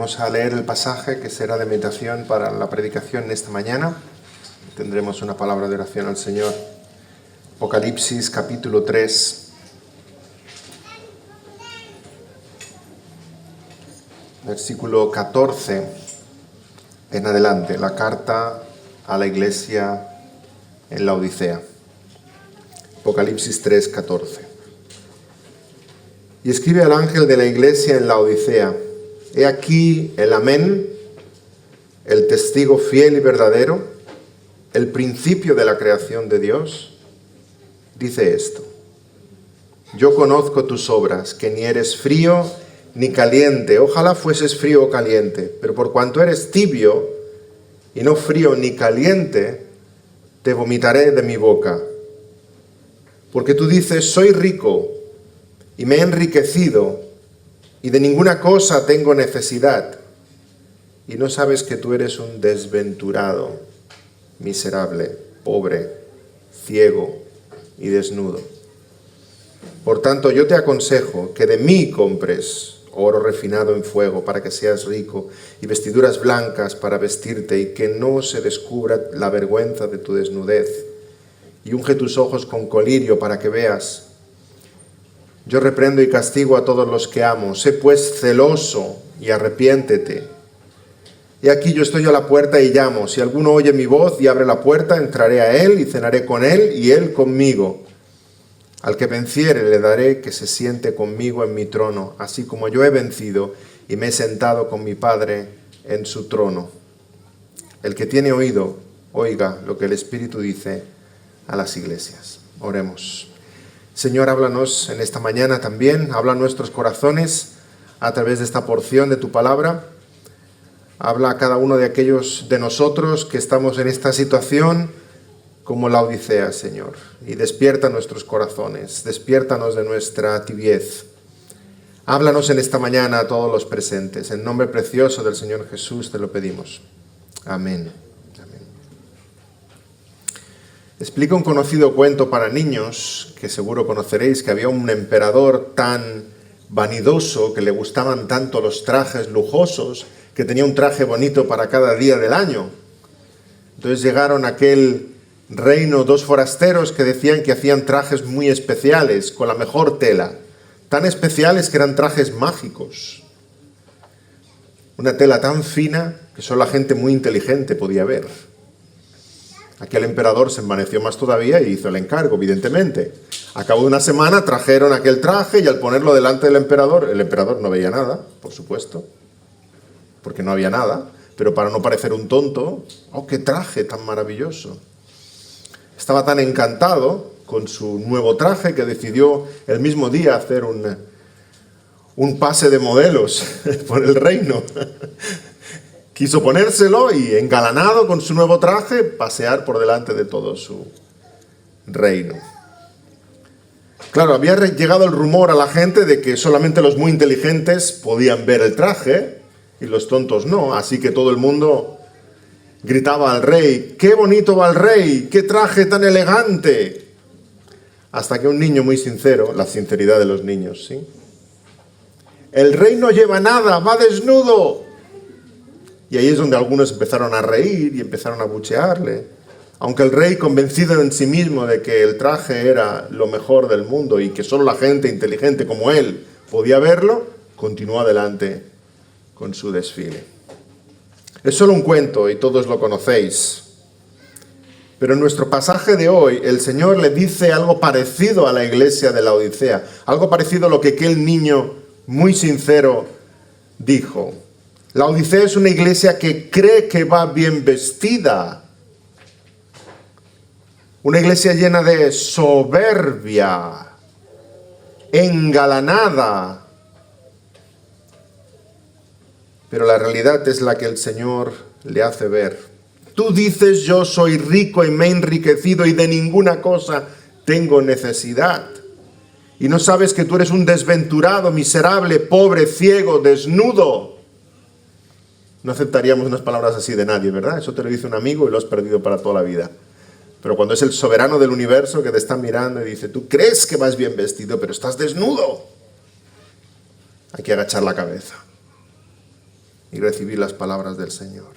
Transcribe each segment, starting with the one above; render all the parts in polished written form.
Vamos a leer el pasaje que será de meditación para la predicación en esta mañana. Tendremos una palabra de oración al Señor. Apocalipsis capítulo 3. Versículo 14 en adelante. La carta a la iglesia en Laodicea. Apocalipsis 3, 14. Y escribe al ángel de la iglesia en Laodicea: He aquí el Amén, el testigo fiel y verdadero, el principio de la creación de Dios. Dice esto: Yo conozco tus obras, que ni eres frío ni caliente. Ojalá fueses frío o caliente, pero por cuanto eres tibio y no frío ni caliente, te vomitaré de mi boca. Porque tú dices: soy rico y me he enriquecido, y de ninguna cosa tengo necesidad, y no sabes que tú eres un desventurado, miserable, pobre, ciego y desnudo. Por tanto, yo te aconsejo que de mí compres oro refinado en fuego para que seas rico, y vestiduras blancas para vestirte, y que no se descubra la vergüenza de tu desnudez, y unge tus ojos con colirio para que veas. Yo reprendo y castigo a todos los que amo. Sé pues celoso y arrepiéntete. Y aquí yo estoy a la puerta y llamo. Si alguno oye mi voz y abre la puerta, entraré a él y cenaré con él y él conmigo. Al que venciere le daré que se siente conmigo en mi trono, así como yo he vencido y me he sentado con mi Padre en su trono. El que tiene oído, oiga lo que el Espíritu dice a las iglesias. Oremos. Señor, háblanos en esta mañana también, habla a nuestros corazones a través de esta porción de tu palabra. Habla a cada uno de aquellos de nosotros que estamos en esta situación como Laodicea, Señor. Y despierta nuestros corazones, despiértanos de nuestra tibiez. Háblanos en esta mañana a todos los presentes. En nombre precioso del Señor Jesús te lo pedimos. Amén. Explica un conocido cuento para niños, que seguro conoceréis, que había un emperador tan vanidoso, que le gustaban tanto los trajes lujosos, que tenía un traje bonito para cada día del año. Entonces llegaron a aquel reino dos forasteros que decían que hacían trajes muy especiales, con la mejor tela, tan especiales que eran trajes mágicos. Una tela tan fina que solo la gente muy inteligente podía ver. Aquel emperador se envaneció más todavía y hizo el encargo, evidentemente. A cabo de una semana trajeron aquel traje y al ponerlo delante del emperador, el emperador no veía nada, por supuesto, porque no había nada, pero para no parecer un tonto, ¡oh, qué traje tan maravilloso! Estaba tan encantado con su nuevo traje que decidió el mismo día hacer un pase de modelos por el reino. Quiso ponérselo y, engalanado con su nuevo traje, pasear por delante de todo su reino. Claro, había llegado el rumor a la gente de que solamente los muy inteligentes podían ver el traje y los tontos no, así que todo el mundo gritaba al rey: ¡qué bonito va el rey! ¡Qué traje tan elegante! Hasta que un niño muy sincero, la sinceridad de los niños, ¿sí? ¡El rey no lleva nada, va desnudo! Y ahí es donde algunos empezaron a reír y empezaron a abuchearle. Aunque el rey, convencido en sí mismo de que el traje era lo mejor del mundo y que solo la gente inteligente como él podía verlo, continuó adelante con su desfile. Es solo un cuento y todos lo conocéis. Pero en nuestro pasaje de hoy, el Señor le dice algo parecido a la iglesia de Laodicea, algo parecido a lo que aquel niño muy sincero dijo. Laodicea es una iglesia que cree que va bien vestida. Una iglesia llena de soberbia, engalanada. Pero la realidad es la que el Señor le hace ver. Tú dices: yo soy rico y me he enriquecido y de ninguna cosa tengo necesidad. Y no sabes que tú eres un desventurado, miserable, pobre, ciego, desnudo. No aceptaríamos unas palabras así de nadie, ¿verdad? Eso te lo dice un amigo y lo has perdido para toda la vida. Pero cuando es el soberano del universo que te está mirando y dice: tú crees que vas bien vestido, pero estás desnudo, hay que agachar la cabeza. y recibir las palabras del Señor.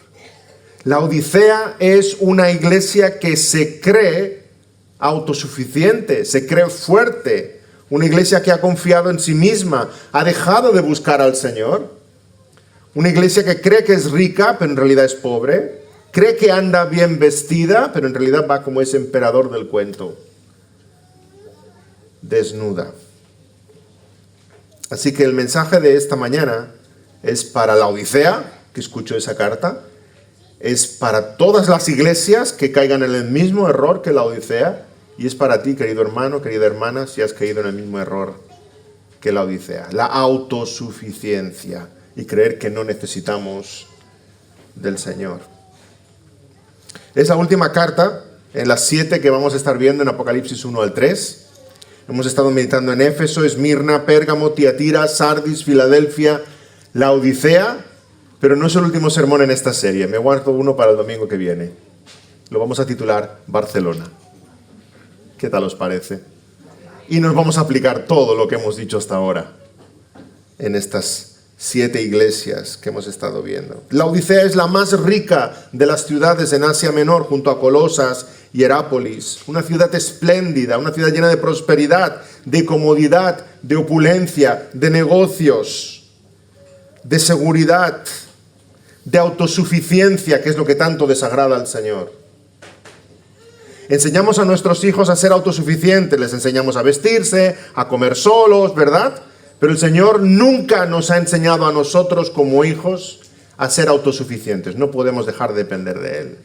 La Odisea es una iglesia que se cree autosuficiente, se cree fuerte, una iglesia que ha confiado en sí misma, ha dejado de buscar al Señor, una iglesia que cree que es rica, pero en realidad es pobre, cree que anda bien vestida, pero en realidad va como ese emperador del cuento, desnuda. Así que el mensaje de esta mañana es para la Odisea, que escuchó esa carta, es para todas las iglesias que caigan en el mismo error que la Odisea, y es para ti, querido hermano, querida hermana, si has caído en el mismo error que la Odisea, la autosuficiencia y creer que no necesitamos del Señor. Es la última carta en las 7 que vamos a estar viendo en Apocalipsis 1 al 3. Hemos estado meditando en Éfeso, Esmirna, Pérgamo, Tiatira, Sardis, Filadelfia, la Odisea, pero no es el último sermón en esta serie. Me guardo uno para el domingo que viene. Lo vamos a titular Barcelona. ¿Qué tal os parece? Y nos vamos a aplicar todo lo que hemos dicho hasta ahora en estas 7 iglesias que hemos estado viendo. La Odisea es la más rica de las ciudades en Asia Menor, junto a Colosas y Herápolis. Una ciudad espléndida, una ciudad llena de prosperidad, de comodidad, de opulencia, de negocios, de seguridad, de autosuficiencia, que es lo que tanto desagrada al Señor. Enseñamos a nuestros hijos a ser autosuficientes, les enseñamos a vestirse, a comer solos, ¿verdad? Pero el Señor nunca nos ha enseñado a nosotros como hijos a ser autosuficientes. No podemos dejar de depender de Él.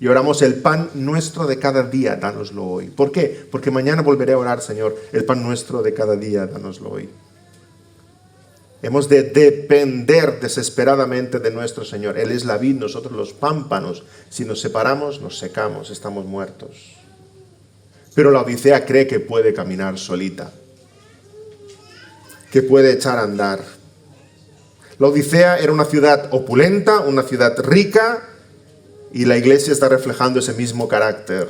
Y oramos: el pan nuestro de cada día, dánoslo hoy. ¿Por qué? Porque mañana volveré a orar: Señor, el pan nuestro de cada día, dánoslo hoy. Hemos de depender desesperadamente de nuestro Señor. Él es la vid, nosotros los pámpanos. Si nos separamos, nos secamos, estamos muertos. Pero la Odisea cree que puede caminar solita, que puede echar a andar. La Odisea era una ciudad opulenta, una ciudad rica, y la iglesia está reflejando ese mismo carácter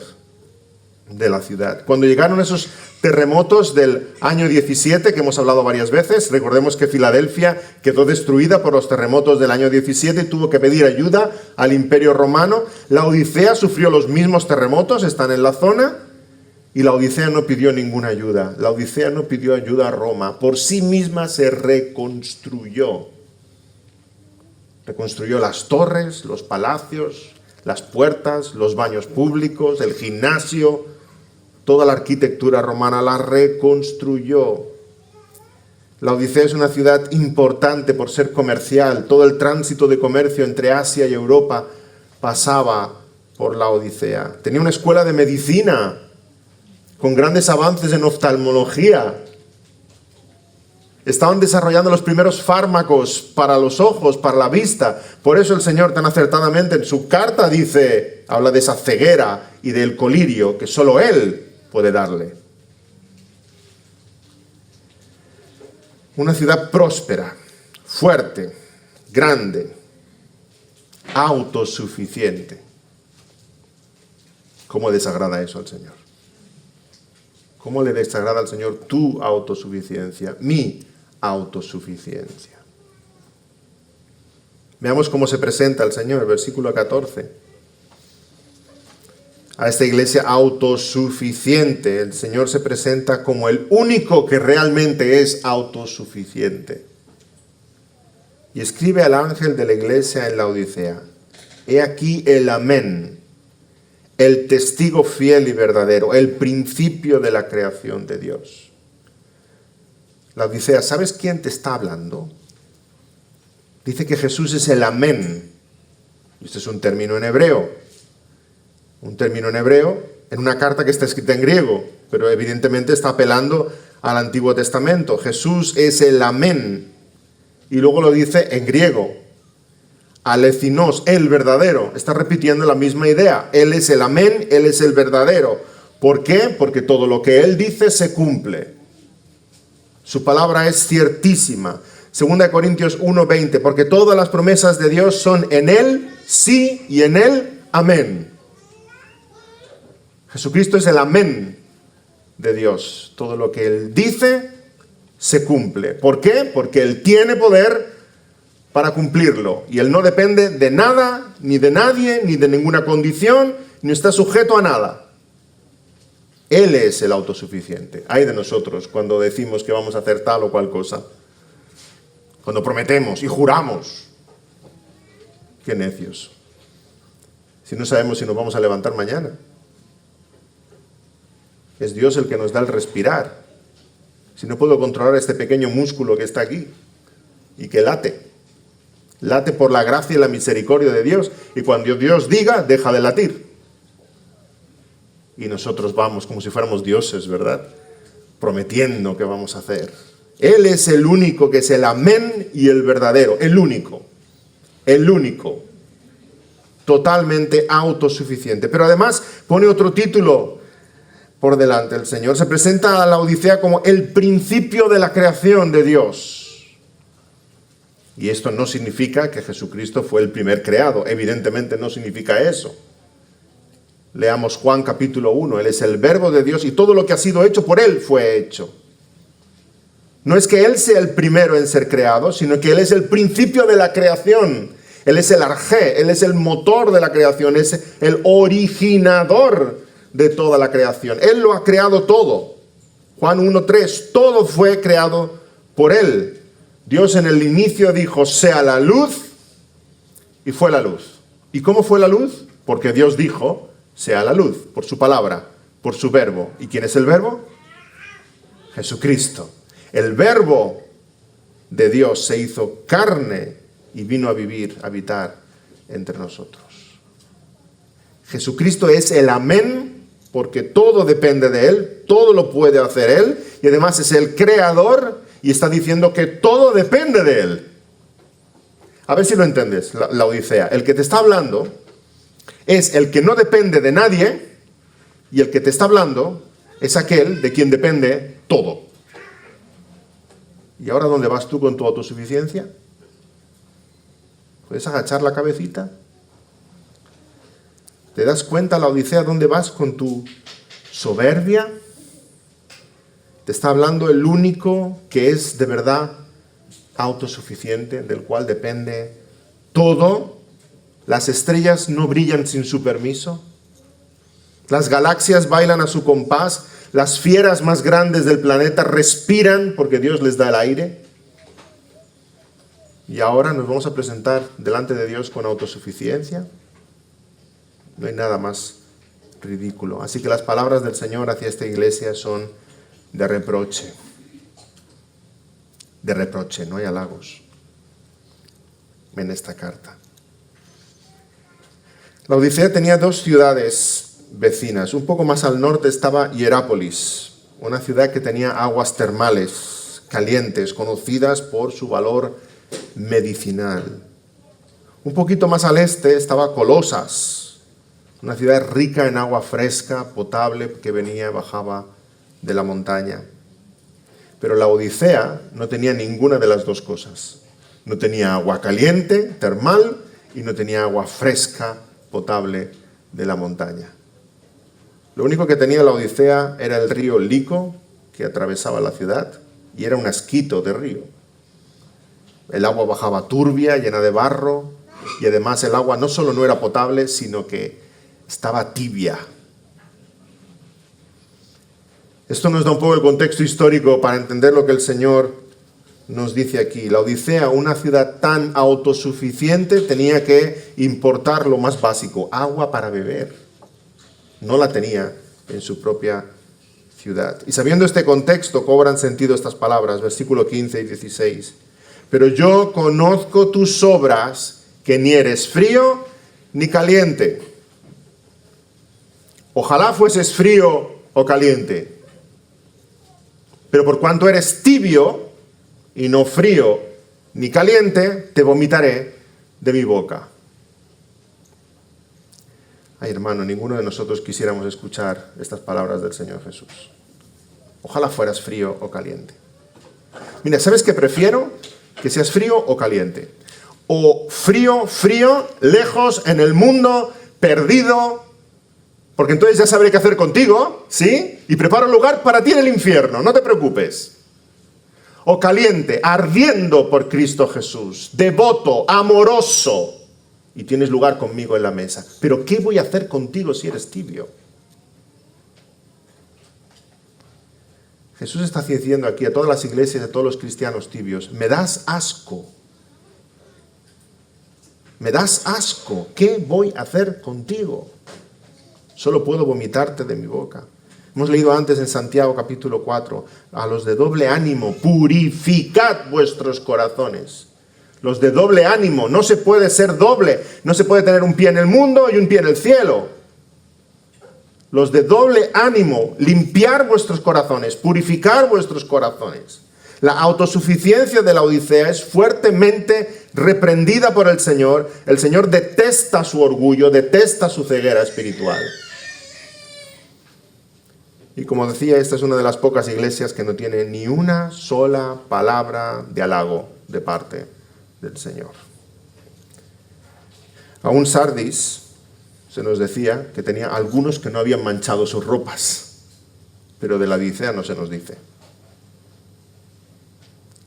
de la ciudad. Cuando llegaron esos terremotos del año 17, que hemos hablado varias veces, recordemos que Filadelfia quedó destruida por los terremotos del año 17 y tuvo que pedir ayuda al Imperio Romano. La Odisea sufrió los mismos terremotos, están en la zona, y la Odisea no pidió ninguna ayuda. La Odisea no pidió ayuda a Roma, por sí misma se reconstruyó. Reconstruyó las torres, los palacios, las puertas, los baños públicos, el gimnasio, toda la arquitectura romana la reconstruyó. La Odisea es una ciudad importante por ser comercial. Todo el tránsito de comercio entre Asia y Europa pasaba por la Odisea. Tenía una escuela de medicina con grandes avances en oftalmología. Estaban desarrollando los primeros fármacos para los ojos, para la vista. Por eso el Señor tan acertadamente en su carta dice, habla de esa ceguera y del colirio que solo Él puede darle. Una ciudad próspera, fuerte, grande, autosuficiente. ¿Cómo desagrada eso al Señor? ¿Cómo le desagrada al Señor tu autosuficiencia, mi autosuficiencia? Veamos cómo se presenta el Señor, versículo 14. A esta iglesia autosuficiente, el Señor se presenta como el único que realmente es autosuficiente. Y escribe al ángel de la iglesia en la Odisea: he aquí el amén, el testigo fiel y verdadero, el principio de la creación de Dios. La Odisea, ¿sabes quién te está hablando? Dice que Jesús es el amén. Este es un término en hebreo. Un término en hebreo en una carta que está escrita en griego, pero evidentemente está apelando al Antiguo Testamento. Jesús es el amén. Y luego lo dice en griego. Alecinos, el verdadero. Está repitiendo la misma idea. Él es el amén, Él es el verdadero. ¿Por qué? Porque todo lo que Él dice se cumple. Su palabra es ciertísima. 2 Corintios 1:20, porque todas las promesas de Dios son en Él, sí, y en Él, amén. Jesucristo es el amén de Dios. Todo lo que Él dice se cumple. ¿Por qué? Porque Él tiene poder para cumplirlo. Y Él no depende de nada, ni de nadie, ni de ninguna condición, ni está sujeto a nada. Él es el autosuficiente. Ay de nosotros cuando decimos que vamos a hacer tal o cual cosa. Cuando prometemos y juramos. Qué necios. Si no sabemos si nos vamos a levantar mañana. Es Dios el que nos da el respirar. Si no puedo controlar este pequeño músculo que está aquí y que late. Late por la gracia y la misericordia de Dios. Y cuando Dios diga, deja de latir. Y nosotros vamos como si fuéramos dioses, ¿verdad? Prometiendo que vamos a hacer. Él es el único que es el amén y el verdadero. El único. El único. Totalmente autosuficiente. Pero además pone otro título por delante. El Señor se presenta a la Odisea como el principio de la creación de Dios. Y esto no significa que Jesucristo fue el primer creado. Evidentemente no significa eso. Leamos Juan capítulo 1. Él es el verbo de Dios y todo lo que ha sido hecho por Él fue hecho. No es que Él sea el primero en ser creado, sino que Él es el principio de la creación. Él es el arjé, Él es el motor de la creación, es el originador de toda la creación. Él lo ha creado todo. Juan 1:3, todo fue creado por Él. Dios en el inicio dijo, sea la luz, y fue la luz. ¿Y cómo fue la luz? Porque Dios dijo, sea la luz, por su palabra, por su verbo. ¿Y quién es el verbo? Jesucristo. El verbo de Dios se hizo carne y vino a vivir, a habitar entre nosotros. Jesucristo es el amén, porque todo depende de Él, todo lo puede hacer Él, y además es el creador, y está diciendo que todo depende de Él. A ver si lo entiendes, la Odisea. El que te está hablando es el que no depende de nadie, y el que te está hablando es aquel de quien depende todo. ¿Y ahora dónde vas tú con tu autosuficiencia? ¿Puedes agachar la cabecita? ¿Te das cuenta, la Odisea, dónde vas con tu soberbia? Te está hablando el único que es de verdad autosuficiente, del cual depende todo. Las estrellas no brillan sin su permiso. Las galaxias bailan a su compás. Las fieras más grandes del planeta respiran porque Dios les da el aire. Y ahora nos vamos a presentar delante de Dios con autosuficiencia. No hay nada más ridículo. Así que las palabras del Señor hacia esta iglesia son de reproche. De reproche, no hay halagos en esta carta. La Odisea tenía dos ciudades vecinas. Un poco más al norte estaba Hierápolis, una ciudad que tenía aguas termales calientes, conocidas por su valor medicinal. Un poquito más al este estaba Colosas, una ciudad rica en agua fresca, potable, que bajaba de la montaña. Pero la Odisea no tenía ninguna de las dos cosas. No tenía agua caliente, termal, y no tenía agua fresca, potable de la montaña. Lo único que tenía la Odisea era el río Lico, que atravesaba la ciudad, y era un asquito de río. El agua bajaba turbia, llena de barro, y además el agua no solo no era potable, sino que estaba tibia. Esto nos da un poco el contexto histórico para entender lo que el Señor nos dice aquí. La Odisea, una ciudad tan autosuficiente, tenía que importar lo más básico, agua para beber. No la tenía en su propia ciudad. Y sabiendo este contexto, cobran sentido estas palabras, versículo 15 y 16. Pero yo conozco tus obras, que ni eres frío ni caliente. Ojalá fueses frío o caliente. Pero por cuanto eres tibio y no frío ni caliente, te vomitaré de mi boca. Ay, hermano, ninguno de nosotros quisiéramos escuchar estas palabras del Señor Jesús. Ojalá fueras frío o caliente. Mira, ¿sabes qué prefiero? Que seas frío o caliente. O frío, lejos, en el mundo, perdido, porque entonces ya sabré qué hacer contigo, ¿sí? Y preparo un lugar para ti en el infierno, no te preocupes. o caliente, ardiendo por Cristo Jesús, devoto, amoroso, y tienes lugar conmigo en la mesa. Pero ¿qué voy a hacer contigo si eres tibio? Jesús está diciendo aquí a todas las iglesias, a todos los cristianos tibios, me das asco. Me das asco. ¿Qué voy a hacer contigo? Solo puedo vomitarte de mi boca. Hemos leído antes en Santiago capítulo 4, a los de doble ánimo, purificad vuestros corazones. Los de doble ánimo, no se puede ser doble, no se puede tener un pie en el mundo y un pie en el cielo. Los de doble ánimo, limpiar vuestros corazones, purificar vuestros corazones. La autosuficiencia de la Odisea es fuertemente reprendida por el Señor. El Señor detesta su orgullo, detesta su ceguera espiritual. Y como decía, esta es una de las pocas iglesias que no tiene ni una sola palabra de halago de parte del Señor. Aún Sardis se nos decía que tenía algunos que no habían manchado sus ropas, pero de la Odisea no se nos dice.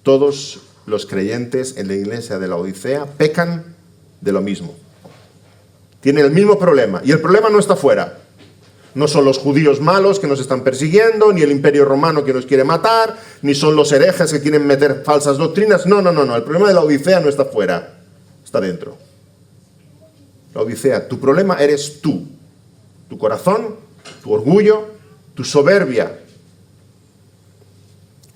Todos los creyentes en la iglesia de la Odisea pecan de lo mismo. Tienen el mismo problema, y el problema no está fuera. No son los judíos malos que nos están persiguiendo, ni el imperio romano que nos quiere matar, ni son los herejes que quieren meter falsas doctrinas. No. El problema de la Odisea no está fuera, está dentro. La Odisea, tu problema eres tú. Tu corazón, tu orgullo, tu soberbia.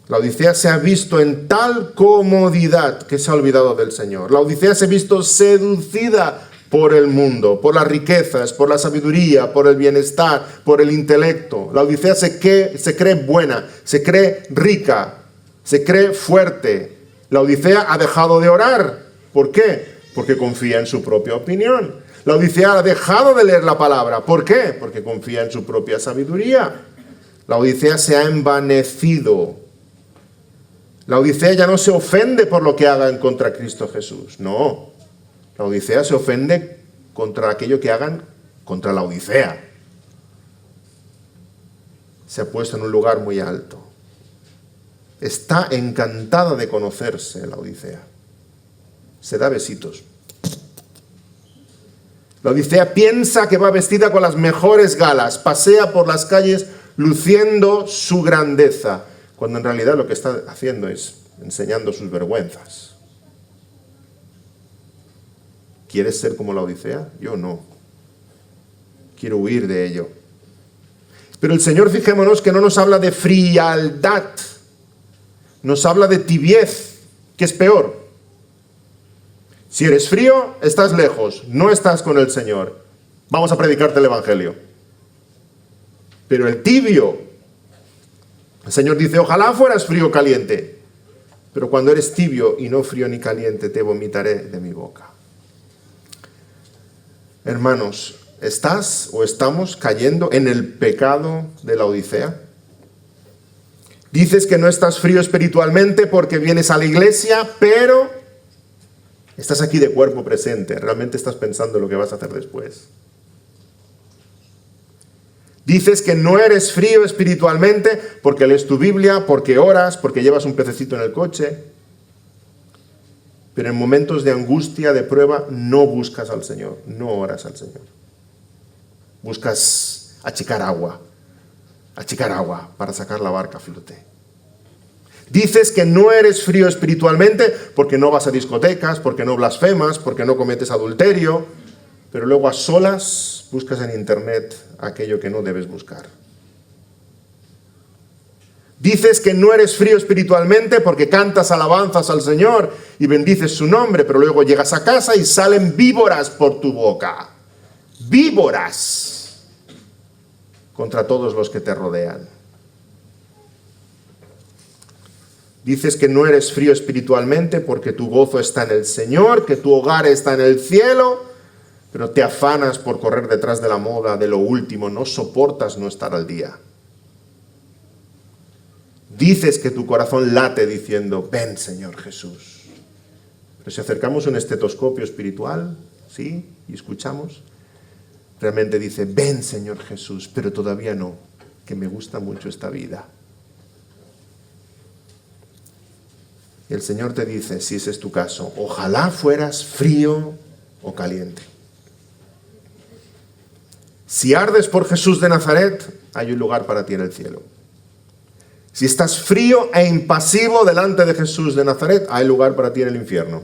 La Odisea se ha visto en tal comodidad que se ha olvidado del Señor. La Odisea se ha visto seducida por el mundo, por las riquezas, por la sabiduría, por el bienestar, por el intelecto. La Odisea se cree buena, se cree rica, se cree fuerte. La Odisea ha dejado de orar. ¿Por qué? Porque confía en su propia opinión. La Odisea ha dejado de leer la palabra. ¿Por qué? Porque confía en su propia sabiduría. La Odisea se ha envanecido. La Odisea ya no se ofende por lo que hagan contra Cristo Jesús. No. La Odisea se ofende contra aquello que hagan contra la Odisea. Se ha puesto en un lugar muy alto. Está encantada de conocerse la Odisea. Se da besitos. La Odisea piensa que va vestida con las mejores galas, pasea por las calles luciendo su grandeza, cuando en realidad lo que está haciendo es enseñando sus vergüenzas. ¿Quieres ser como la Odisea? Yo no. Quiero huir de ello. Pero el Señor, fijémonos que no nos habla de frialdad, nos habla de tibiez, que es peor. Si eres frío, estás lejos, no estás con el Señor. Vamos a predicarte el Evangelio. Pero el tibio, el Señor dice, ojalá fueras frío o caliente, pero cuando eres tibio y no frío ni caliente, te vomitaré de mi boca. Hermanos, ¿estás o estamos cayendo en el pecado de la Odisea? Dices que no estás frío espiritualmente porque vienes a la iglesia, pero estás aquí de cuerpo presente. Realmente estás pensando en lo que vas a hacer después. Dices que no eres frío espiritualmente porque lees tu Biblia, porque oras, porque llevas un pececito en el coche. Pero en momentos de angustia, de prueba, no buscas al Señor, no oras al Señor. Buscas achicar agua para sacar la barca a flote. Dices que no eres frío espiritualmente porque no vas a discotecas, porque no blasfemas, porque no cometes adulterio, pero luego a solas buscas en internet aquello que no debes buscar. Dices que no eres frío espiritualmente porque cantas alabanzas al Señor y bendices su nombre, pero luego llegas a casa y salen víboras por tu boca. Víboras contra todos los que te rodean. Dices que no eres frío espiritualmente porque tu gozo está en el Señor, que tu hogar está en el cielo, pero te afanas por correr detrás de la moda, de lo último, no soportas no estar al día. Dices que tu corazón late diciendo, ven Señor Jesús. Pero si acercamos un estetoscopio espiritual, ¿sí? Y escuchamos, realmente dice, ven Señor Jesús, pero todavía no, que me gusta mucho esta vida. el Señor te dice, si ese es tu caso, ojalá fueras frío o caliente. Si ardes por Jesús de Nazaret, hay un lugar para ti en el cielo. Si estás frío e impasivo delante de Jesús de Nazaret, hay lugar para ti en el infierno.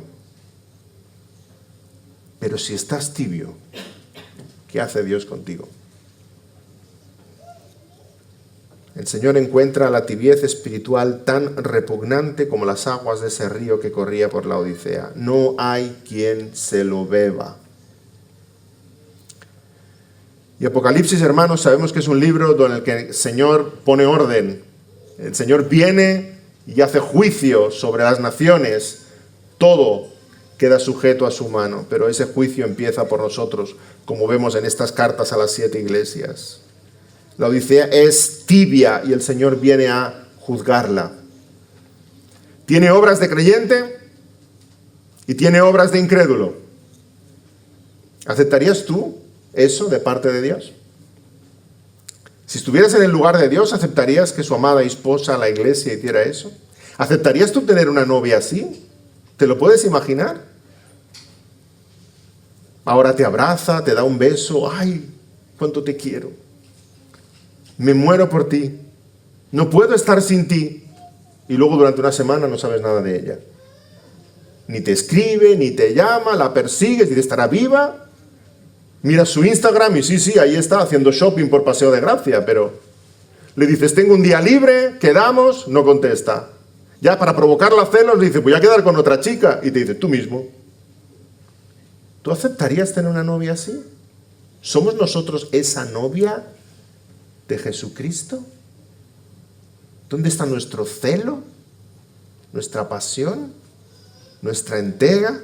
Pero si estás tibio, ¿qué hace Dios contigo? El Señor encuentra la tibieza espiritual tan repugnante como las aguas de ese río que corría por la Odisea. No hay quien se lo beba. Y Apocalipsis, hermanos, sabemos que es un libro en el que el Señor pone orden. El Señor viene y hace juicio sobre las naciones. Todo queda sujeto a su mano, pero ese juicio empieza por nosotros, como vemos en estas cartas a las 7 iglesias. La Odisea es tibia y el Señor viene a juzgarla. Tiene obras de creyente y tiene obras de incrédulo. ¿Aceptarías tú eso de parte de Dios? Si estuvieras en el lugar de Dios, ¿aceptarías que su amada esposa, la iglesia, hiciera eso? ¿Aceptarías tú tener una novia así? ¿Te lo puedes imaginar? Ahora te abraza, te da un beso. ¡Ay, cuánto te quiero! Me muero por ti. No puedo estar sin ti. Y luego durante una semana no sabes nada de ella. Ni te escribe, ni te llama, la persigues, dice, ¿estará viva? Mira su Instagram y sí, ahí está haciendo shopping por Paseo de Gracia, pero le dices, tengo un día libre, quedamos, no contesta. Ya para provocar la celos le dice, voy a quedar con otra chica. Y te dice, tú mismo. ¿Tú aceptarías tener una novia así? ¿Somos nosotros esa novia de Jesucristo? ¿Dónde está nuestro celo? ¿Nuestra pasión? ¿Nuestra entrega?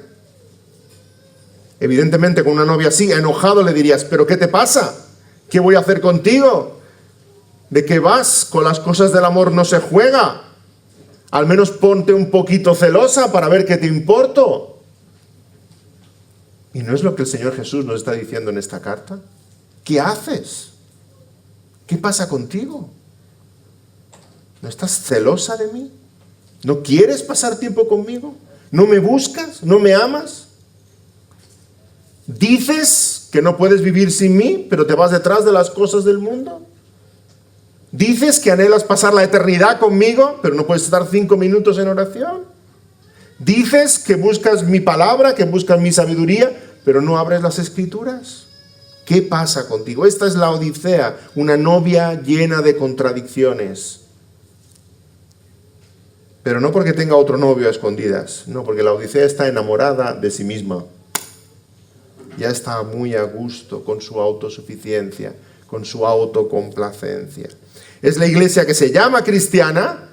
Evidentemente con una novia así, enojado, le dirías, ¿pero qué te pasa? ¿Qué voy a hacer contigo? ¿De qué vas? Con las cosas del amor no se juega. Al menos ponte un poquito celosa para ver qué te importo. ¿Y no es lo que el Señor Jesús nos está diciendo en esta carta? ¿Qué haces? ¿Qué pasa contigo? ¿No estás celosa de mí? ¿No quieres pasar tiempo conmigo? ¿No me buscas? ¿No me amas? ¿Dices que no puedes vivir sin mí, pero te vas detrás de las cosas del mundo? ¿Dices que anhelas pasar la eternidad conmigo, pero no puedes estar 5 minutos en oración? ¿Dices que buscas mi palabra, que buscas mi sabiduría, pero no abres las Escrituras? ¿Qué pasa contigo? Esta es la Odisea, una novia llena de contradicciones. Pero no porque tenga otro novio a escondidas, no, porque la Odisea está enamorada de sí misma. Ya está muy a gusto con su autosuficiencia, con su autocomplacencia. Es la iglesia que se llama cristiana,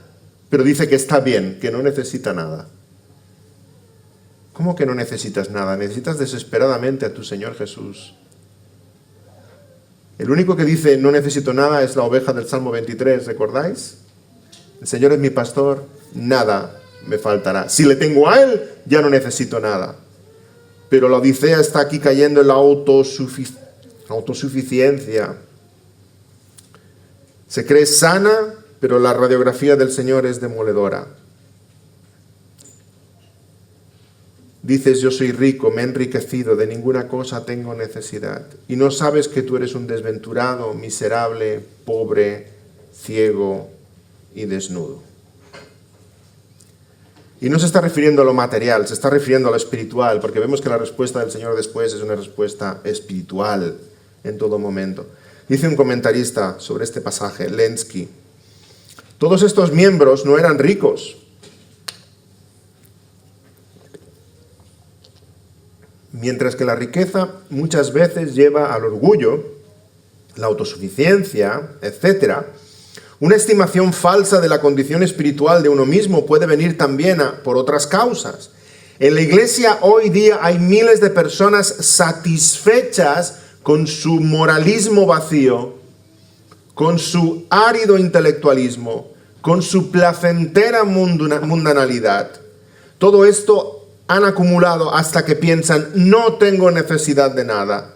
pero dice que está bien, que no necesita nada. ¿Cómo que no necesitas nada? Necesitas desesperadamente a tu Señor Jesús. El único que dice no necesito nada es la oveja del Salmo 23, ¿recordáis? El Señor es mi pastor, nada me faltará. Si le tengo a Él, ya no necesito nada. Pero la Odisea está aquí cayendo en la autosuficiencia. Se cree sana, pero la radiografía del Señor es demoledora. Dices, yo soy rico, me he enriquecido, de ninguna cosa tengo necesidad. Y no sabes que tú eres un desventurado, miserable, pobre, ciego y desnudo. Y no se está refiriendo a lo material, se está refiriendo a lo espiritual, porque vemos que la respuesta del Señor después es una respuesta espiritual en todo momento. Dice un comentarista sobre este pasaje, Lenski, todos estos miembros no eran ricos. Mientras que la riqueza muchas veces lleva al orgullo, la autosuficiencia, etc., una estimación falsa de la condición espiritual de uno mismo puede venir también por otras causas. En la iglesia hoy día hay miles de personas satisfechas con su moralismo vacío, con su árido intelectualismo, con su placentera mundanalidad. Todo esto han acumulado hasta que piensan, no tengo necesidad de nada,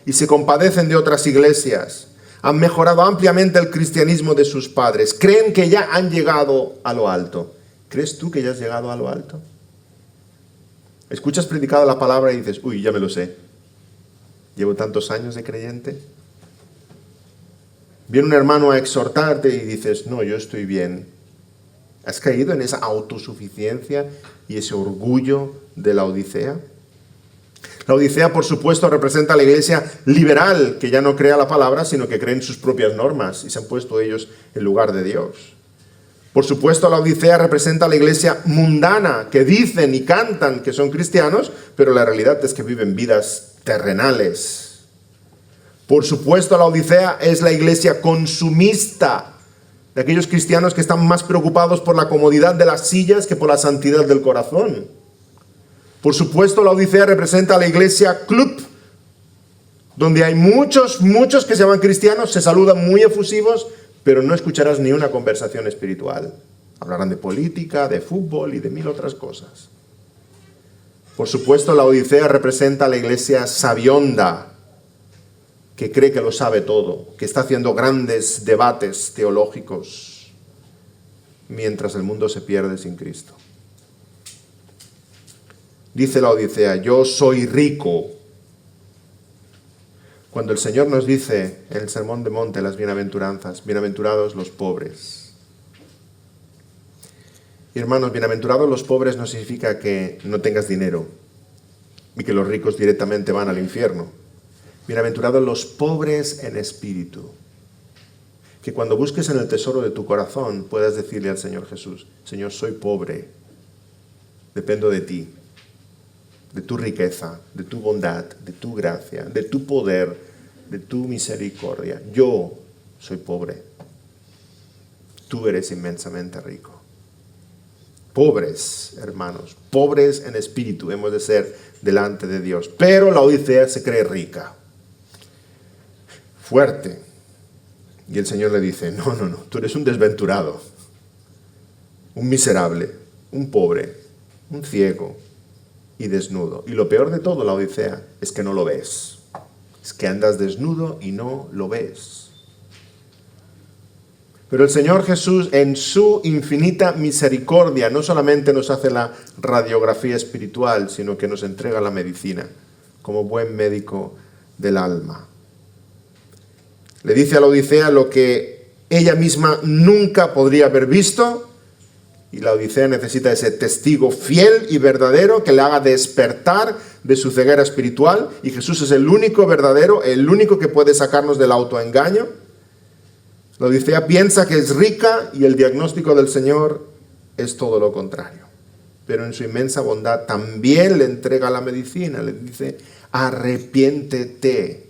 y se compadecen de otras iglesias. Han mejorado ampliamente el cristianismo de sus padres. Creen que ya han llegado a lo alto. ¿Crees tú que ya has llegado a lo alto? ¿Escuchas predicada la palabra y dices, uy, ya me lo sé? Llevo tantos años de creyente. Viene un hermano a exhortarte y dices, no, yo estoy bien. ¿Has caído en esa autosuficiencia y ese orgullo de la Odisea? La Odisea, por supuesto, representa a la iglesia liberal, que ya no crea la palabra, sino que cree en sus propias normas y se han puesto ellos en lugar de Dios. Por supuesto, la Odisea representa a la iglesia mundana, que dicen y cantan que son cristianos, pero la realidad es que viven vidas terrenales. Por supuesto, la Odisea es la iglesia consumista, de aquellos cristianos que están más preocupados por la comodidad de las sillas que por la santidad del corazón. Por supuesto, la Odisea representa a la iglesia club, donde hay muchos que se llaman cristianos, se saludan muy efusivos, pero no escucharás ni una conversación espiritual. Hablarán de política, de fútbol y de mil otras cosas. Por supuesto, la Odisea representa a la iglesia sabionda, que cree que lo sabe todo, que está haciendo grandes debates teológicos, mientras el mundo se pierde sin Cristo. Dice la Odisea, yo soy rico. Cuando el Señor nos dice en el Sermón del Monte, las bienaventuranzas, bienaventurados los pobres. Y hermanos, bienaventurados los pobres no significa que no tengas dinero y que los ricos directamente van al infierno. Bienaventurados los pobres en espíritu. Que cuando busques en el tesoro de tu corazón puedas decirle al Señor Jesús, Señor, soy pobre, dependo de ti, de tu riqueza, de tu bondad, de tu gracia, de tu poder, de tu misericordia. Yo soy pobre. Tú eres inmensamente rico. Pobres, hermanos, pobres en espíritu hemos de ser delante de Dios. Pero la Odisea se cree rica, fuerte. Y el Señor le dice, no, tú eres un desventurado, un miserable, un pobre, un ciego y desnudo. Y lo peor de todo, la Odisea, es que no lo ves. Es que andas desnudo y no lo ves. Pero el Señor Jesús, en su infinita misericordia, no solamente nos hace la radiografía espiritual, sino que nos entrega la medicina, como buen médico del alma. Le dice a la Odisea lo que ella misma nunca podría haber visto, y la Odisea necesita ese testigo fiel y verdadero que le haga despertar de su ceguera espiritual, y Jesús es el único verdadero, el único que puede sacarnos del autoengaño. La Odisea piensa que es rica y el diagnóstico del Señor es todo lo contrario. Pero en su inmensa bondad también le entrega la medicina, le dice, arrepiéntete.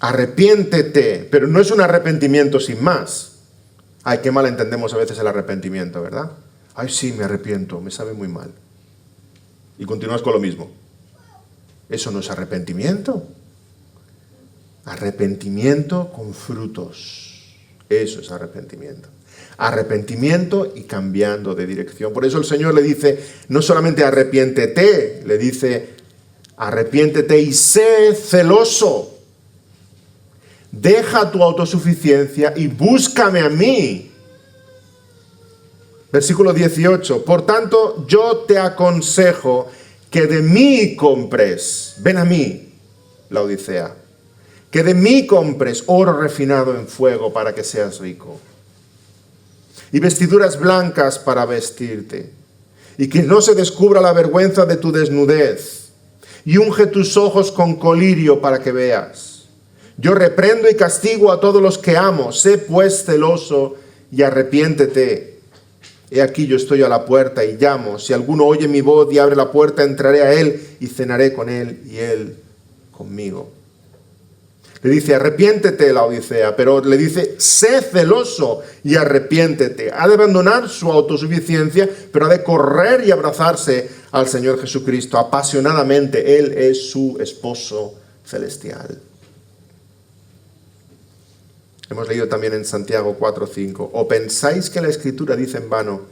Arrepiéntete, pero no es un arrepentimiento sin más. Ay, qué mal entendemos a veces el arrepentimiento, ¿verdad? Ay, sí, me arrepiento, me sabe muy mal. Y continúas con lo mismo. Eso no es arrepentimiento. Arrepentimiento con frutos. Eso es arrepentimiento. Arrepentimiento y cambiando de dirección. Por eso el Señor le dice, no solamente arrepiéntete, le dice, arrepiéntete y sé celoso. Deja tu autosuficiencia y búscame a mí. Versículo 18. Por tanto, yo te aconsejo que de mí compres. Ven a mí, la Odisea. Que de mí compres oro refinado en fuego para que seas rico. Y vestiduras blancas para vestirte. Y que no se descubra la vergüenza de tu desnudez. Y unge tus ojos con colirio para que veas. Yo reprendo y castigo a todos los que amo. Sé pues celoso y arrepiéntete. He aquí yo estoy a la puerta y llamo. Si alguno oye mi voz y abre la puerta, entraré a él y cenaré con él y él conmigo. Le dice, arrepiéntete, la Odisea, pero le dice, sé celoso y arrepiéntete. Ha de abandonar su autosuficiencia, pero ha de correr y abrazarse al Señor Jesucristo apasionadamente. Él es su esposo celestial. Hemos leído también en Santiago 4:5. ¿O pensáis que la Escritura dice en vano,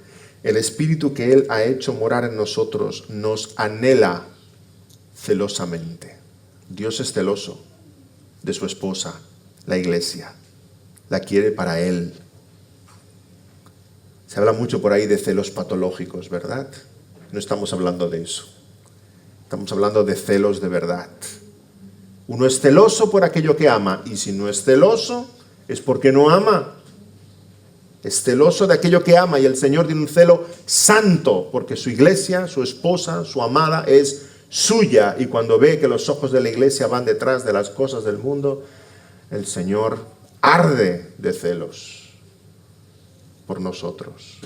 el Espíritu que Él ha hecho morar en nosotros nos anhela celosamente? Dios es celoso de su esposa, la iglesia. La quiere para Él. Se habla mucho por ahí de celos patológicos, ¿verdad? No estamos hablando de eso. Estamos hablando de celos de verdad. Uno es celoso por aquello que ama, y si no es celoso, es porque no ama. Es celoso de aquello que ama, y el Señor tiene un celo santo, porque su iglesia, su esposa, su amada es suya, y cuando ve que los ojos de la iglesia van detrás de las cosas del mundo, el Señor arde de celos por nosotros.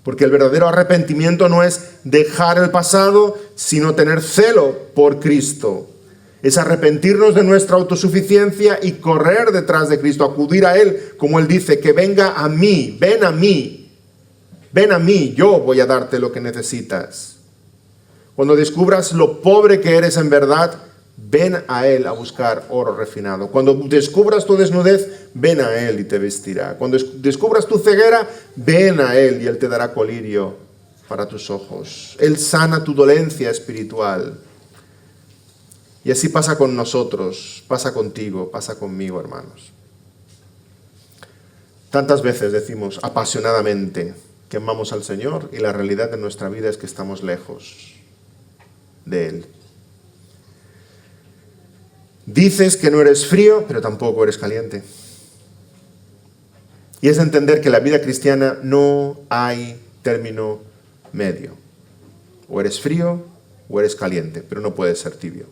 Porque el verdadero arrepentimiento no es dejar el pasado, sino tener celo por Cristo. Es arrepentirnos de nuestra autosuficiencia y correr detrás de Cristo, acudir a Él, como Él dice, que venga a mí, ven a mí, ven a mí, yo voy a darte lo que necesitas. Cuando descubras lo pobre que eres en verdad, ven a Él a buscar oro refinado. Cuando descubras tu desnudez, ven a Él y te vestirá. Cuando descubras tu ceguera, ven a Él y Él te dará colirio para tus ojos. Él sana tu dolencia espiritual. Y así pasa con nosotros, pasa contigo, pasa conmigo, hermanos. Tantas veces decimos apasionadamente que amamos al Señor y la realidad de nuestra vida es que estamos lejos de Él. Dices que no eres frío, pero tampoco eres caliente. Y es entender que en la vida cristiana no hay término medio. O eres frío o eres caliente, pero no puedes ser tibio.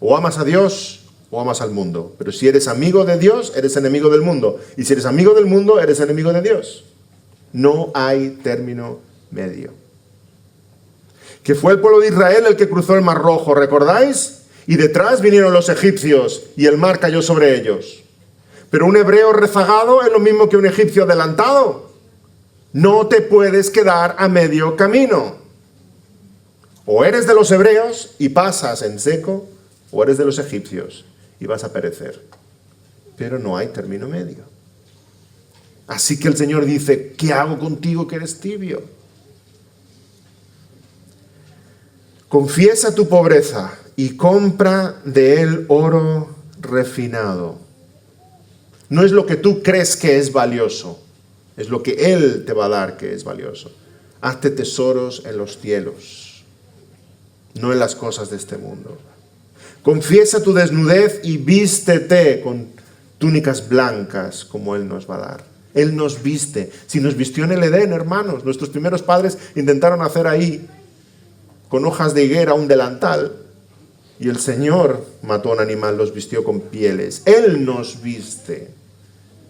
O amas a Dios o amas al mundo. Pero si eres amigo de Dios, eres enemigo del mundo. Y si eres amigo del mundo, eres enemigo de Dios. No hay término medio. Que fue el pueblo de Israel el que cruzó el Mar Rojo, ¿recordáis? Y detrás vinieron los egipcios y el mar cayó sobre ellos. Pero un hebreo rezagado es lo mismo que un egipcio adelantado. No te puedes quedar a medio camino. O eres de los hebreos y pasas en seco, o eres de los egipcios y vas a perecer. Pero no hay término medio. Así que el Señor dice, ¿qué hago contigo que eres tibio? Confiesa tu pobreza y compra de él oro refinado. No es lo que tú crees que es valioso, es lo que Él te va a dar que es valioso. Hazte tesoros en los cielos, no en las cosas de este mundo. Confiesa tu desnudez y vístete con túnicas blancas como Él nos va a dar. Él nos viste. Si nos vistió en el Edén, hermanos, nuestros primeros padres intentaron hacer ahí con hojas de higuera un delantal y el Señor mató a un animal, los vistió con pieles. Él nos viste.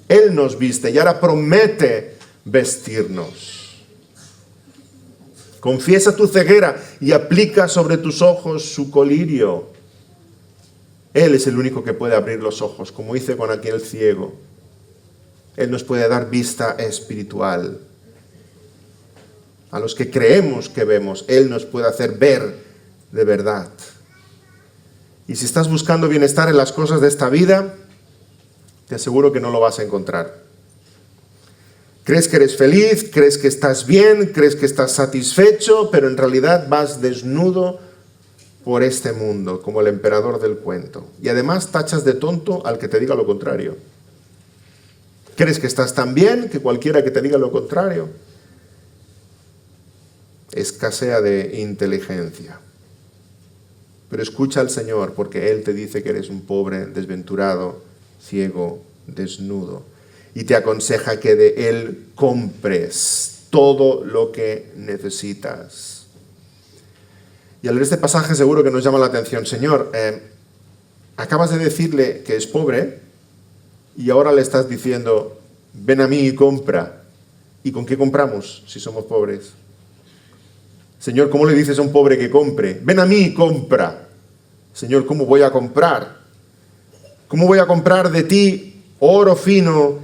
Él nos viste y ahora promete vestirnos. Confiesa tu ceguera y aplica sobre tus ojos su colirio. Él es el único que puede abrir los ojos, como hice con aquel ciego. Él nos puede dar vista espiritual. A los que creemos que vemos, Él nos puede hacer ver de verdad. Y si estás buscando bienestar en las cosas de esta vida, te aseguro que no lo vas a encontrar. Crees que eres feliz, crees que estás bien, crees que estás satisfecho, pero en realidad vas desnudo por este mundo, como el emperador del cuento. Y además tachas de tonto al que te diga lo contrario. Crees que estás tan bien que cualquiera que te diga lo contrario escasea de inteligencia. Pero escucha al Señor, porque Él te dice que eres un pobre, desventurado, ciego, desnudo. Y te aconseja que de Él compres todo lo que necesitas. Y al leer este pasaje seguro que nos llama la atención. Señor, acabas de decirle que es pobre y ahora le estás diciendo, ven a mí y compra. ¿Y con qué compramos si somos pobres? Señor, ¿cómo le dices a un pobre que compre? Ven a mí y compra. Señor, ¿cómo voy a comprar? ¿Cómo voy a comprar de ti oro fino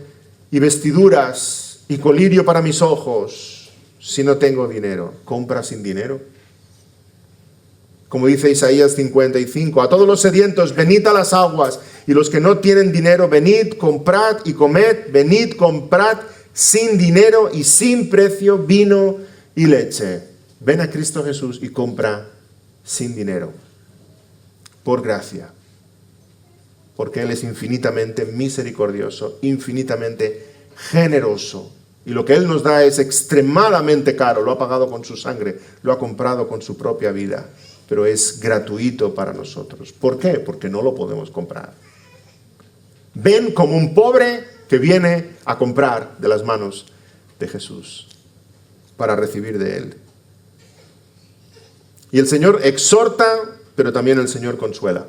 y vestiduras y colirio para mis ojos si no tengo dinero? ¿Compra sin dinero? Como dice Isaías 55, a todos los sedientos, venid a las aguas, y los que no tienen dinero, venid, comprad y comed, venid, comprad sin dinero y sin precio vino y leche. Ven a Cristo Jesús y compra sin dinero, por gracia, porque Él es infinitamente misericordioso, infinitamente generoso Y lo que Él nos da es extremadamente caro, lo ha pagado con su sangre, lo ha comprado con su propia vida, pero es gratuito para nosotros. ¿Por qué? Porque no lo podemos comprar. Ven como un pobre que viene a comprar de las manos de Jesús para recibir de Él. Y el Señor exhorta, pero también el Señor consuela.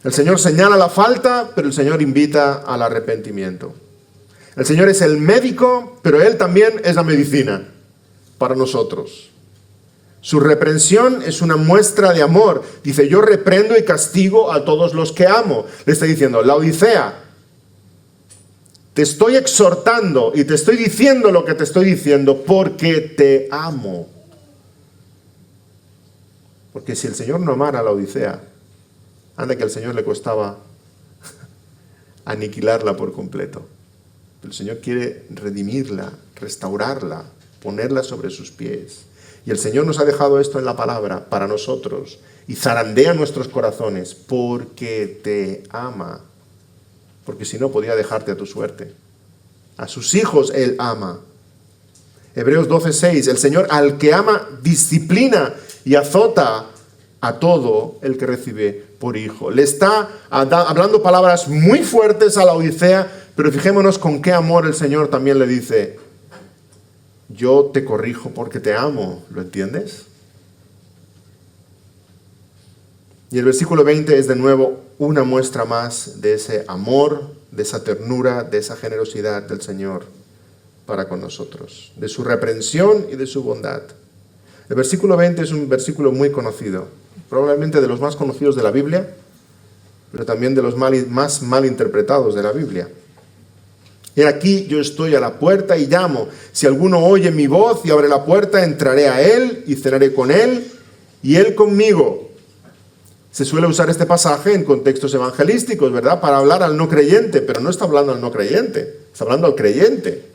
El Señor señala la falta, pero el Señor invita al arrepentimiento. El Señor es el médico, pero Él también es la medicina para nosotros. Su reprensión es una muestra de amor. Dice, yo reprendo y castigo a todos los que amo. Le está diciendo, Laodicea, te estoy exhortando y te estoy diciendo lo que te estoy diciendo porque te amo. Porque si el Señor no amara a Laodicea, anda que al Señor le costaba aniquilarla por completo. El Señor quiere redimirla, restaurarla, ponerla sobre sus pies. Y el Señor nos ha dejado esto en la palabra para nosotros y zarandea nuestros corazones porque te ama. Porque si no, podría dejarte a tu suerte. A sus hijos Él ama. Hebreos 12:6, el Señor al que ama disciplina y azota a todo el que recibe por hijo. Le está hablando palabras muy fuertes a la Laodicea, pero fijémonos con qué amor el Señor también le dice, yo te corrijo porque te amo, ¿lo entiendes? Y el versículo 20 es de nuevo una muestra más de ese amor, de esa ternura, de esa generosidad del Señor para con nosotros, de su reprensión y de su bondad. El versículo 20 es un versículo muy conocido, probablemente de los más conocidos de la Biblia, pero también de los más mal interpretados de la Biblia. Y aquí yo estoy a la puerta y llamo. Si alguno oye mi voz y abre la puerta, entraré a él y cenaré con él y él conmigo. Se suele usar este pasaje en contextos evangelísticos, ¿verdad? Para hablar al no creyente, pero no está hablando al no creyente, está hablando al creyente.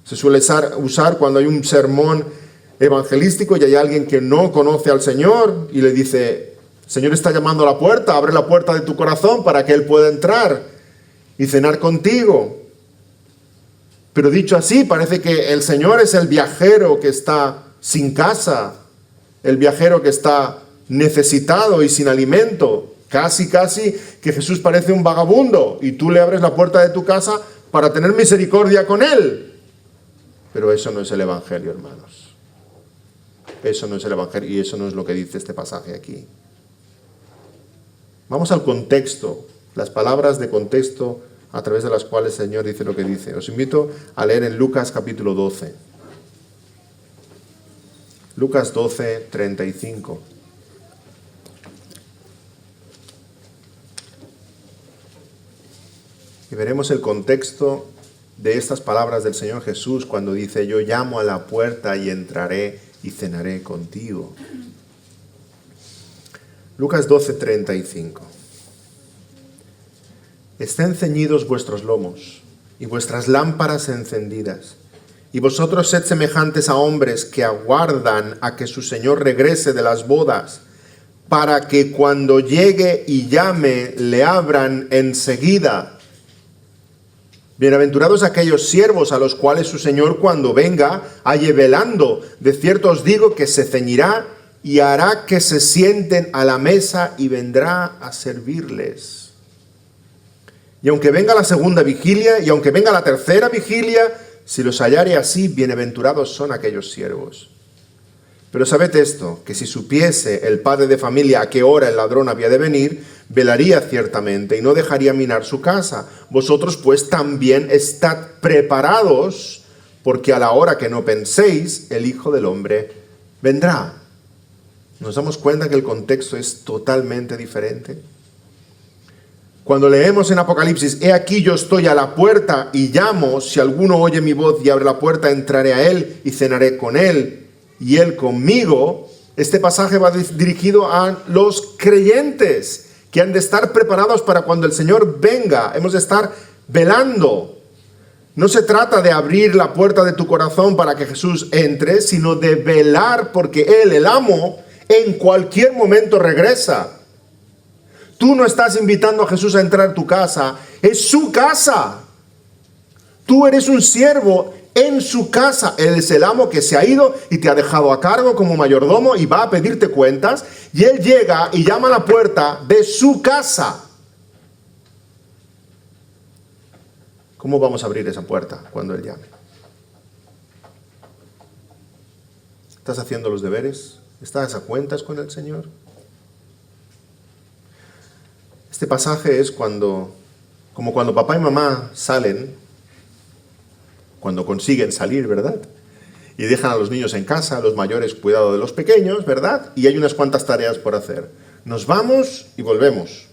Se suele usar cuando hay un sermón evangelístico y hay alguien que no conoce al Señor y le dice, el Señor está llamando a la puerta, abre la puerta de tu corazón para que Él pueda entrar y cenar contigo. Pero dicho así, parece que el Señor es el viajero que está sin casa, el viajero que está necesitado y sin alimento. Casi que Jesús parece un vagabundo y tú le abres la puerta de tu casa para tener misericordia con Él. Pero eso no es el Evangelio, hermanos. Eso no es el Evangelio y eso no es lo que dice este pasaje aquí. Vamos al contexto, las palabras de contexto a través de las cuales el Señor dice lo que dice. Os invito a leer en Lucas capítulo 12. Lucas 12, 35. Y veremos el contexto de estas palabras del Señor Jesús cuando dice, yo llamo a la puerta y entraré y cenaré contigo. Lucas 12, 35. Estén ceñidos vuestros lomos y vuestras lámparas encendidas, y vosotros sed semejantes a hombres que aguardan a que su Señor regrese de las bodas, para que cuando llegue y llame le abran enseguida. Bienaventurados aquellos siervos a los cuales su Señor cuando venga halle velando. De cierto os digo que se ceñirá y hará que se sienten a la mesa y vendrá a servirles. Y aunque venga la segunda vigilia y aunque venga la tercera vigilia, si los hallare así, bienaventurados son aquellos siervos. Pero sabed esto, que si supiese el padre de familia a qué hora el ladrón había de venir, velaría ciertamente y no dejaría minar su casa. Vosotros pues también estad preparados, porque a la hora que no penséis, el Hijo del Hombre vendrá. ¿Nos damos cuenta que el contexto es totalmente diferente? Cuando leemos en Apocalipsis, he aquí yo estoy a la puerta y llamo, si alguno oye mi voz y abre la puerta, entraré a él y cenaré con él y él conmigo. Este pasaje va dirigido a los creyentes que han de estar preparados para cuando el Señor venga. Hemos de estar velando. No se trata de abrir la puerta de tu corazón para que Jesús entre, sino de velar porque Él, el amo, en cualquier momento regresa. Tú no estás invitando a Jesús a entrar a tu casa, es su casa. Tú eres un siervo en su casa. Él es el amo que se ha ido y te ha dejado a cargo como mayordomo y va a pedirte cuentas. Y él llega y llama a la puerta de su casa. ¿Cómo vamos a abrir esa puerta cuando él llame? ¿Estás haciendo los deberes? ¿Estás a cuentas con el Señor? Este pasaje es como cuando papá y mamá salen, cuando consiguen salir, ¿verdad? Y dejan a los niños en casa, a los mayores cuidado de los pequeños, ¿verdad? Y hay unas cuantas tareas por hacer. Nos vamos y volvemos.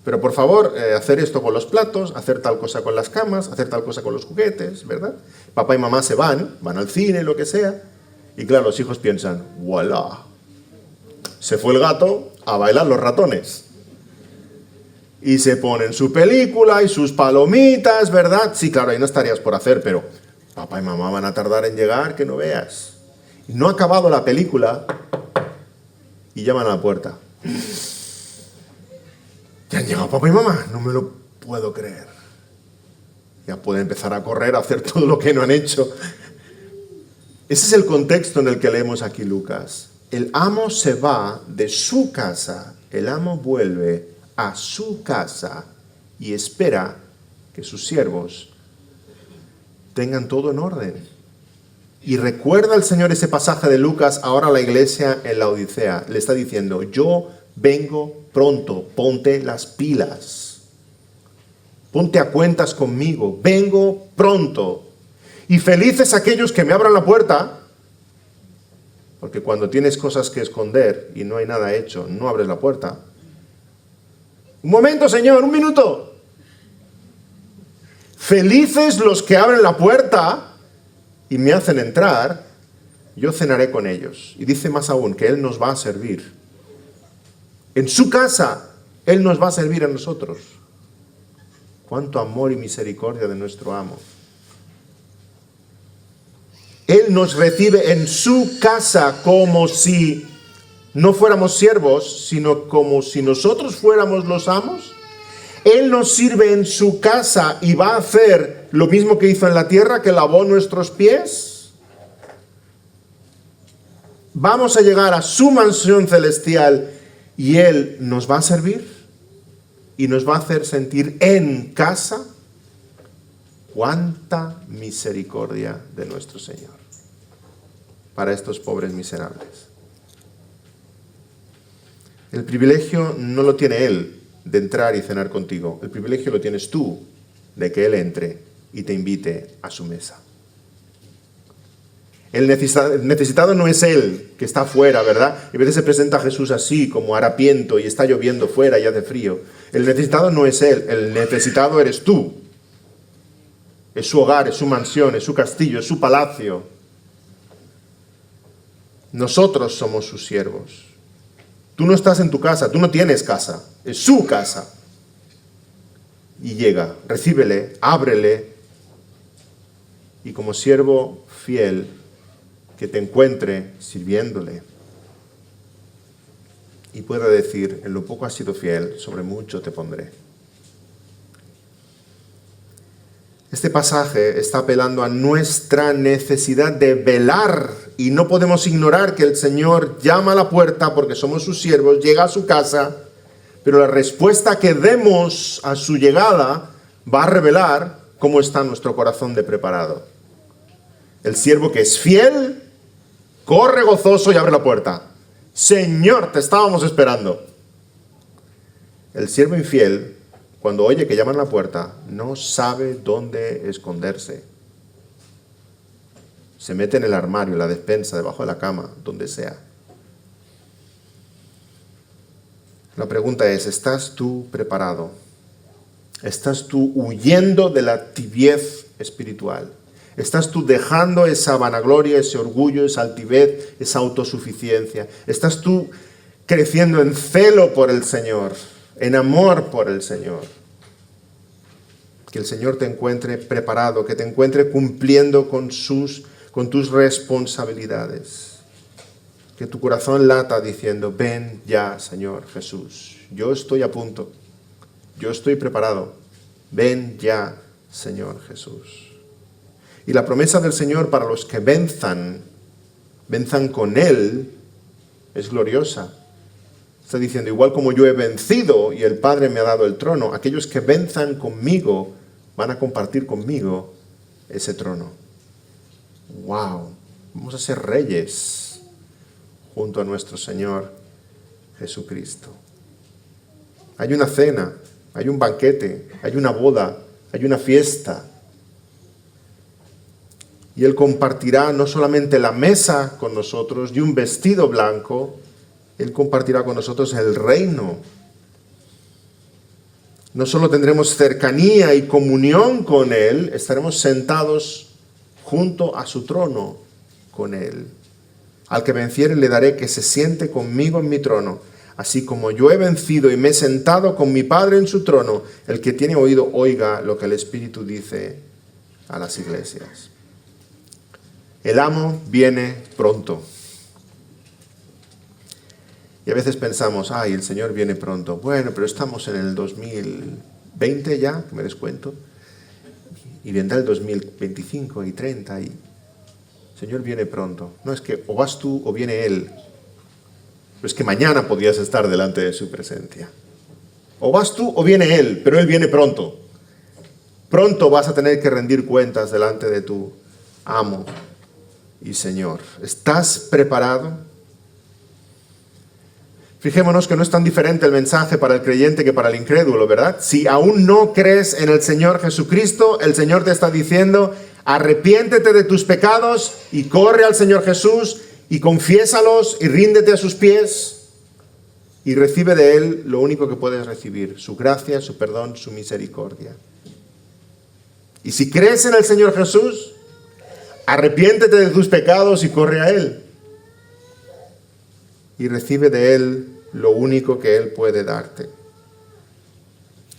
Pero por favor, hacer esto con los platos, hacer tal cosa con las camas, hacer tal cosa con los juguetes, ¿verdad? Papá y mamá se van al cine, lo que sea. Y claro, los hijos piensan, ¡voilà! Se fue el gato a bailar los ratones. Y se ponen su película y sus palomitas, ¿verdad? Sí, claro, hay unas tareas por hacer, pero papá y mamá van a tardar en llegar, que no veas. Y no ha acabado la película y llaman a la puerta. Ya han llegado papá y mamá, no me lo puedo creer. Ya pueden empezar a correr, a hacer todo lo que no han hecho. Ese es el contexto en el que leemos aquí Lucas. El amo se va de su casa, el amo vuelve a su casa y espera que sus siervos tengan todo en orden. Y recuerda el Señor ese pasaje de Lucas ahora a la iglesia en la Odisea. Le está diciendo, yo vengo pronto, ponte las pilas. Ponte a cuentas conmigo, vengo pronto. Y felices aquellos que me abran la puerta, porque cuando tienes cosas que esconder y no hay nada hecho, no abres la puerta. Un momento, Señor, un minuto. Felices los que abren la puerta y me hacen entrar, yo cenaré con ellos. Y dice más aún que Él nos va a servir. En su casa, Él nos va a servir a nosotros. Cuánto amor y misericordia de nuestro amo. Él nos recibe en su casa como si no fuéramos siervos, sino como si nosotros fuéramos los amos. Él nos sirve en su casa y va a hacer lo mismo que hizo en la tierra, que lavó nuestros pies. Vamos a llegar a su mansión celestial y Él nos va a servir y nos va a hacer sentir en casa. Cuánta misericordia de nuestro Señor para estos pobres miserables. El privilegio no lo tiene Él de entrar y cenar contigo. El privilegio lo tienes tú de que Él entre y te invite a su mesa. El necesitado no es Él que está fuera, ¿verdad? Y a veces se presenta a Jesús así, como harapiento, y está lloviendo fuera y hace frío. El necesitado no es Él, el necesitado eres tú. Es su hogar, es su mansión, es su castillo, es su palacio. Nosotros somos sus siervos. Tú no estás en tu casa, tú no tienes casa, es su casa. Y llega, recíbele, ábrele, y como siervo fiel, que te encuentre sirviéndole. Y pueda decir, en lo poco has sido fiel, sobre mucho te pondré. Este pasaje está apelando a nuestra necesidad de velar y no podemos ignorar que el Señor llama a la puerta porque somos sus siervos, llega a su casa, pero la respuesta que demos a su llegada va a revelar cómo está nuestro corazón de preparado. El siervo que es fiel, corre gozoso y abre la puerta. Señor, te estábamos esperando. El siervo infiel, cuando oye que llaman a la puerta, no sabe dónde esconderse. Se mete en el armario, en la despensa, debajo de la cama, donde sea. La pregunta es, ¿estás tú preparado? ¿Estás tú huyendo de la tibiez espiritual? ¿Estás tú dejando esa vanagloria, ese orgullo, esa altivez, esa autosuficiencia? ¿Estás tú creciendo en celo por el Señor, en amor por el Señor? Que el Señor te encuentre preparado, que te encuentre cumpliendo con tus responsabilidades. Que tu corazón lata diciendo, ven ya, Señor Jesús. Yo estoy a punto. Yo estoy preparado. Ven ya, Señor Jesús. Y la promesa del Señor para los que venzan con Él, es gloriosa. Está diciendo, igual como yo he vencido y el Padre me ha dado el trono, aquellos que venzan conmigo van a compartir conmigo ese trono. ¡Wow! Vamos a ser reyes junto a nuestro Señor Jesucristo. Hay una cena, hay un banquete, hay una boda, hay una fiesta. Y Él compartirá no solamente la mesa con nosotros y un vestido blanco, Él compartirá con nosotros el reino. No solo tendremos cercanía y comunión con Él, estaremos sentados junto a su trono con Él. Al que venciere le daré que se siente conmigo en mi trono, así como yo he vencido y me he sentado con mi Padre en su trono. El que tiene oído, oiga lo que el Espíritu dice a las iglesias. El amo viene pronto. Y a veces pensamos, ay, el Señor viene pronto. Bueno, pero estamos en el 2020 ya, que me descuento. Y vendrá el 2025 y 30 y... El Señor viene pronto. No es que o vas tú o viene Él. Pero es que mañana podías estar delante de su presencia. O vas tú o viene Él, pero Él viene pronto. Pronto vas a tener que rendir cuentas delante de tu amo y Señor. ¿Estás preparado? Fijémonos que no es tan diferente el mensaje para el creyente que para el incrédulo, ¿verdad? Si aún no crees en el Señor Jesucristo, el Señor te está diciendo, arrepiéntete de tus pecados y corre al Señor Jesús y confiésalos y ríndete a sus pies y recibe de Él lo único que puedes recibir, su gracia, su perdón, su misericordia. Y si crees en el Señor Jesús, arrepiéntete de tus pecados y corre a Él. Y recibe de Él lo único que Él puede darte.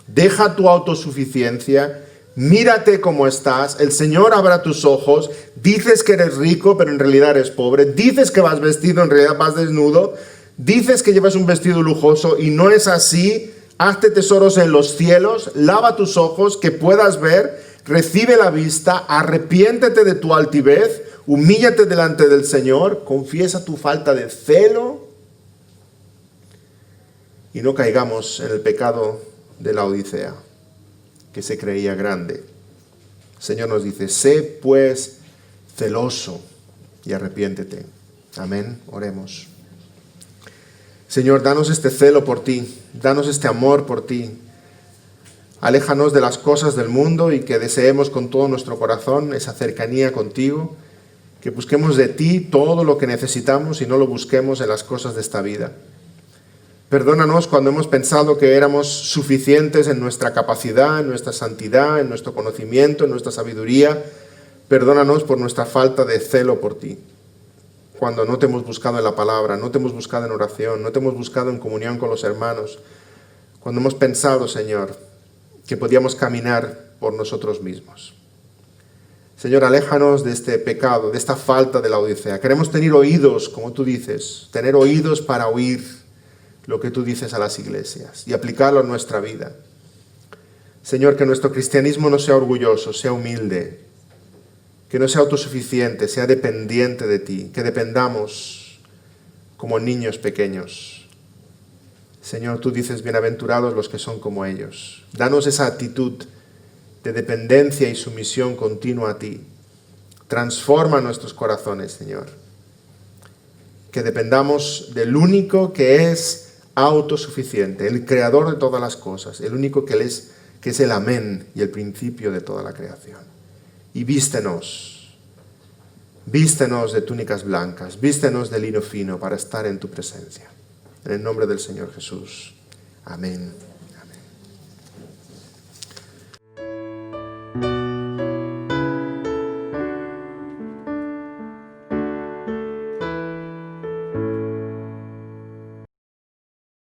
Deja tu autosuficiencia, mírate cómo estás, el Señor abra tus ojos, dices que eres rico, pero en realidad eres pobre, dices que vas vestido, en realidad vas desnudo, dices que llevas un vestido lujoso y no es así, hazte tesoros en los cielos, lava tus ojos, que puedas ver, recibe la vista, arrepiéntete de tu altivez, humíllate delante del Señor, confiesa tu falta de celo y no caigamos en el pecado de la Odisea, que se creía grande. El Señor nos dice, sé pues celoso y arrepiéntete. Amén, oremos. Señor, danos este celo por ti, danos este amor por ti. Aléjanos de las cosas del mundo y que deseemos con todo nuestro corazón esa cercanía contigo, que busquemos de ti todo lo que necesitamos y no lo busquemos en las cosas de esta vida. Perdónanos cuando hemos pensado que éramos suficientes en nuestra capacidad, en nuestra santidad, en nuestro conocimiento, en nuestra sabiduría. Perdónanos por nuestra falta de celo por ti. Cuando no te hemos buscado en la palabra, no te hemos buscado en oración, no te hemos buscado en comunión con los hermanos. Cuando hemos pensado, Señor, que podíamos caminar por nosotros mismos. Señor, aléjanos de este pecado, de esta falta de la Odisea. Queremos tener oídos, como tú dices, tener oídos para oír lo que tú dices a las iglesias y aplicarlo a nuestra vida. Señor, que nuestro cristianismo no sea orgulloso, sea humilde, que no sea autosuficiente, sea dependiente de ti, que dependamos como niños pequeños. Señor, tú dices, bienaventurados los que son como ellos. Danos esa actitud de dependencia y sumisión continua a ti. Transforma nuestros corazones, Señor. Que dependamos del único que es autosuficiente, el creador de todas las cosas, el único que es el amén y el principio de toda la creación. Y vístenos de túnicas blancas, vístenos de lino fino para estar en tu presencia. En el nombre del Señor Jesús. Amén.